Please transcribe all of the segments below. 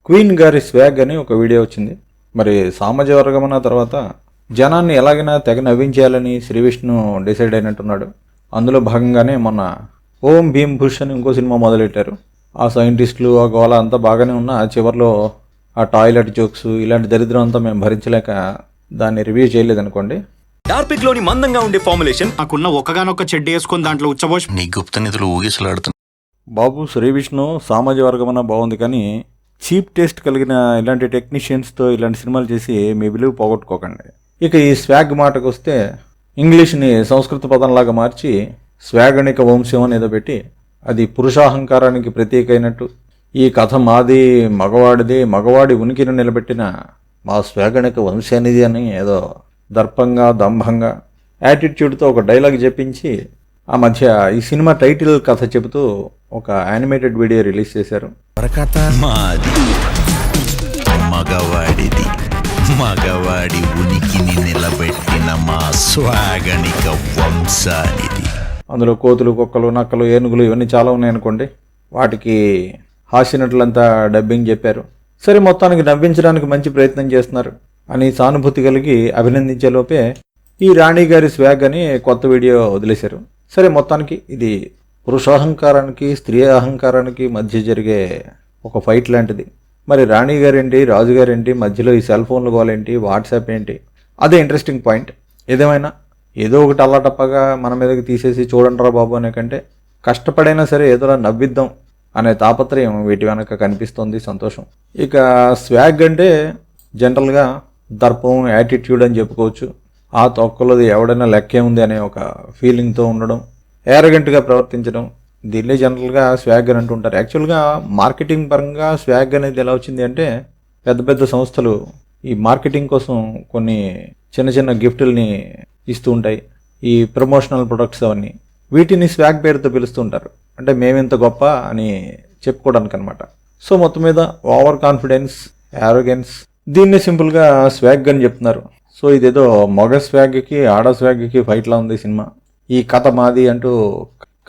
Queen గారి swag అని ఒక వీడియో వచ్చింది. మరి సామాజిక వర్గమన్న తర్వాత జనాన్ని ఎలాగైనా తెగ నవ్వించేయాలని శ్రీ విష్ణు డిసైడ్ అయినట్టున్నాడు. అందులో భాగంగానే మొన్న ఓం భీమ్ బుష్ అని ఇంకో సినిమా మొదలెట్టారు. ఆ సైంటిస్టులు ఆ గోళ అంతా బాగానే ఉన్నా చివరిలో ఆ టాయిలెట్ జోక్స్ ఇలాంటి దరిద్రం అంతా మేము భరించలేక దాన్ని రివ్యూ చేయలేదనుకోండి. డార్పిక్ లోని మందంగా ఉండే ఫార్ములేషన్ నాకున్న ఒక్కగానొక్క చెడ్డ వేసుకొని దాంట్లో ఉచ్చబోసి నీ గుప్త నిధులు ఊగిసలాడుతున్నా. బాబు శ్రీ విష్ణు సామాజిక వర్గమన్న బాగుంది, కానీ చీప్ టేస్ట్ కలిగిన ఇలాంటి టెక్నీషియన్స్తో ఇలాంటి సినిమాలు చేసి మీ విలువ పోగొట్టుకోకండి. ఇక ఈ స్వాగ్ మాటకు వస్తే ఇంగ్లీష్ని సంస్కృత పదంలాగా మార్చి స్వాగణిక వంశం అనేదో పెట్టి అది పురుషాహంకారానికి ప్రతీక అయినట్టు ఈ కథ మాది, మగవాడిది, మగవాడి ఉనికిని నిలబెట్టిన మా స్వాగణిక వంశానిది అని ఏదో దర్పంగా దంభంగా యాటిట్యూడ్తో ఒక డైలాగ్ చెప్పించి ఆ మధ్య ఈ సినిమా టైటిల్ కథ చెబుతూ ఒక యానిమేటెడ్ వీడియో రిలీజ్ చేశారు. మాది మగవాడిది, మగవాడి ఉనికిని నిలబెట్టిన మా స్వాగణిక వంశానిది. అందులో కోతులు, కుక్కలు, నక్కలు, ఏనుగులు ఇవన్నీ చాలా ఉన్నాయనుకోండి. వాటికి హాస్యనటులంతా డబ్బింగ్ చెప్పారు. సరే, మొత్తానికి నవ్వించడానికి మంచి ప్రయత్నం చేస్తున్నారు అని సానుభూతి కలిగి అభినందించే లోపే ఈ రాణి గారి స్వాగ్ అని కొత్త వీడియో వదిలేశారు. సరే, మొత్తానికి ఇది పురుషాహంకారానికి స్త్రీ అహంకారానికి మధ్య జరిగే ఒక ఫైట్ లాంటిది. మరి రాణి గారేంటి, రాజుగారేంటి, మధ్యలో ఈ సెల్ ఫోన్లు గోలేంటి, వాట్సాప్ ఏంటి, అదే ఇంట్రెస్టింగ్ పాయింట్. ఏదేమైనా ఏదో ఒకటి అల్లాటప్పగా మన మీదకి తీసేసి చూడండిరా బాబు అనే కంటే కష్టపడైనా సరే ఏదోలా నవ్విద్దాం అనే తాపత్రయం వీటి వెనక కనిపిస్తోంది. సంతోషం. ఇక స్వాగ్ అంటే జనరల్గా దర్పం, యాటిట్యూడ్ అని చెప్పుకోవచ్చు. ఆ తొక్కలోది ఎవడైనా లెక్కే ఉంది అనే ఒక ఫీలింగ్తో ఉండడం, ఏరగెంట్గా ప్రవర్తించడం, దీన్నే జనరల్గా స్వాగ్ అని అంటుంటారు. యాక్చువల్గా మార్కెటింగ్ పరంగా స్వాగ్ అనేది ఎలా వచ్చింది అంటే పెద్ద పెద్ద సంస్థలు ఈ మార్కెటింగ్ కోసం కొన్ని చిన్న చిన్న గిఫ్టుల్ని ఇస్తూ ఉంటాయి. ఈ ప్రమోషనల్ ప్రొడక్ట్స్ అవన్నీ వీటిని స్వాగ్ పేరుతో పిలుస్తూ ఉంటారు. అంటే మేమింత గొప్ప అని చెప్పుకోవడానికి అనమాట. సో మొత్తం మీద ఓవర్ కాన్ఫిడెన్స్, యారోగెన్స్, దీన్ని సింపుల్గా స్వాగ్ అని చెప్తున్నారు. సో ఇదేదో మగ స్వాగ్కి ఆడ స్వాగ్కి ఫైట్లా ఉంది సినిమా. ఈ కథ మాది అంటూ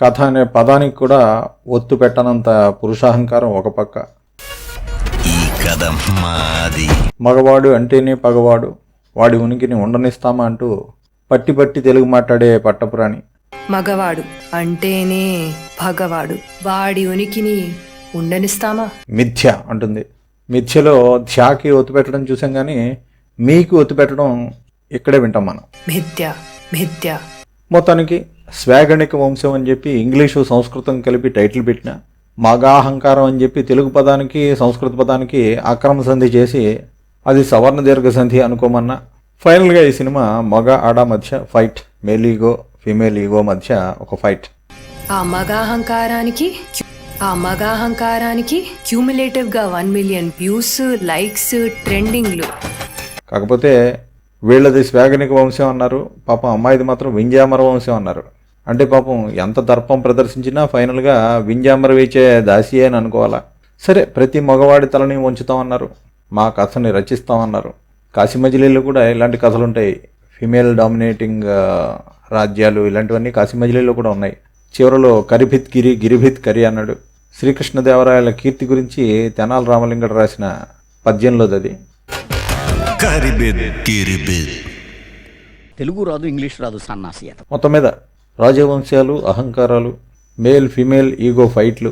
కథ అనే పదానికి కూడా ఒత్తు పెట్టనంత పురుషాహంకారం ఒక పక్క. ఈ కథ మాది, మగవాడు అంటేనే పగవాడు, వాడి ఉనికిని ఉండనిస్తామా అంటూ పట్టి పట్టి తెలుగు మాట్లాడే పట్టపురాణి. మగవాడు అంటేనే భగవాడు, వాడి ఉనికిని ఉండనిస్తామా? మిథ్య అంటుంది. మిథ్యలో ధ్యాకి ఒత్తు పెట్టడం చూసాం, కానీ మీకు ఒత్తు పెట్టడం ఇక్కడే వింటాం మనం. మిథ్య మిథ్య. మొత్తానికి స్వాగణిక వంశం అని చెప్పి ఇంగ్లీషు సంస్కృతం కలిపి టైటిల్ పెట్టిన, మగాహంకారం అని చెప్పి తెలుగు పదానికి సంస్కృత పదానికి అక్రమ సంధి చేసి అది సవర్ణ దీర్ఘ సంధి అనుకోమన్నా, ఫైనల్గా ఈ సినిమా మగ ఆడ మధ్య fight, male ego female ego మధ్య ఒక ఫైట్. ఆ మగాహంకారానికి క్యూములేటివ్గా 1 మిలియన్ వ్యూస్, లైక్స్, ట్రెండింగ్లు. కాకపోతే వీళ్ళది స్వాగణిక వంశం అన్నారు, పాపం అమ్మాయిది మాత్రం వింజామర వంశం అన్నారు. అంటే పాపం ఎంత దర్పం ప్రదర్శించినా ఫైనల్గా వింజామర వేచే దాసియే అని అనుకోవాలా. సరే, ప్రతి మగవాడి తలని వంచుతామన్నారు, మా కథని రచిస్తామన్నారు. కాశీమజిలీలో కూడా ఇలాంటి కథలు ఉంటాయి. ఫిమేల్ డామినేటింగ్ రాజ్యాలు ఇలాంటివన్నీ కాశీమజిలీలో కూడా ఉన్నాయి. చివరిలో కరిభిత్ గిరి గిరిభిత్ కరి అన్నాడు. శ్రీకృష్ణదేవరాయల కీర్తి గురించి తెనాలి రామలింగడు రాసిన పద్యంలోది అది. తెలుగు రాదు, ఇంగ్లీష్ రాదు, సన్నాసి. మొత్తం మీద రాజవంశాలు, అహంకారాలు, మేల్ ఫీమేల్ ఈగో ఫైట్లు,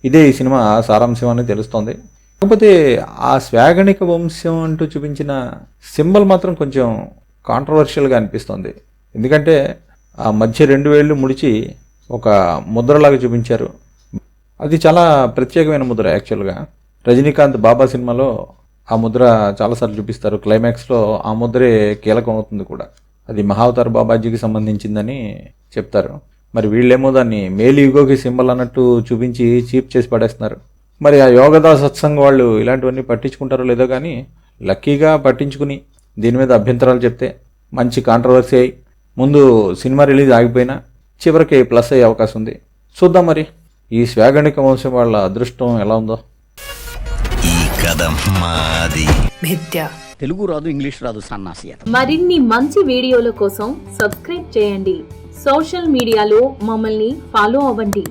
ఇదే ఈ సినిమా సారాంశం అని తెలుస్తోంది. కాకపోతే ఆ స్వాగణిక వంశం అంటూ చూపించిన సింబల్ మాత్రం కొంచెం కాంట్రవర్షియల్గా అనిపిస్తుంది. ఎందుకంటే ఆ మధ్య 2 వేళ్ళు ముడిచి ఒక ముద్రలాగా చూపించారు. అది చాలా ప్రత్యేకమైన ముద్ర. యాక్చువల్గా రజనీకాంత్ బాబా సినిమాలో ఆ ముద్ర చాలాసార్లు చూపిస్తారు. క్లైమాక్స్లో ఆ ముద్రే కీలకం అవుతుంది కూడా. అది మహావతార్ బాబాజీకి సంబంధించిందని చెప్తారు. మరి వీళ్ళేమో దాన్ని మేల్ ఈగోకి సింబల్ అన్నట్టు చూపించి చీప్ చేసి పడేస్తున్నారు. మరి ఆ యోగదా సత్సంగ్ వాళ్ళు ఇలాంటివన్నీ పట్టించుకుంటారో లేదో, కానీ లక్కీగా పట్టించుకుని దీని మీద అభ్యంతరాలు చెప్తే మంచి కాంట్రవర్సీ అయ్యి ముందు సినిమా రిలీజ్ ఆగిపోయినా చివరికి ప్లస్ అయ్యే అవకాశం ఉంది. చూద్దాం మరి ఈ స్వాగణిక వంశం వాళ్ళ అదృష్టం ఎలా ఉందో. ఈ కథ మాది. మిథ్య. తెలుగు రాదు, ఇంగ్లీష్ రాదు, సన్నాసి. మరిన్ని మంచి వీడియోల కోసం సబ్స్క్రైబ్ చేయండి. సోషల్ మీడియాలో మమ్మల్ని ఫాలో అవ్వండి.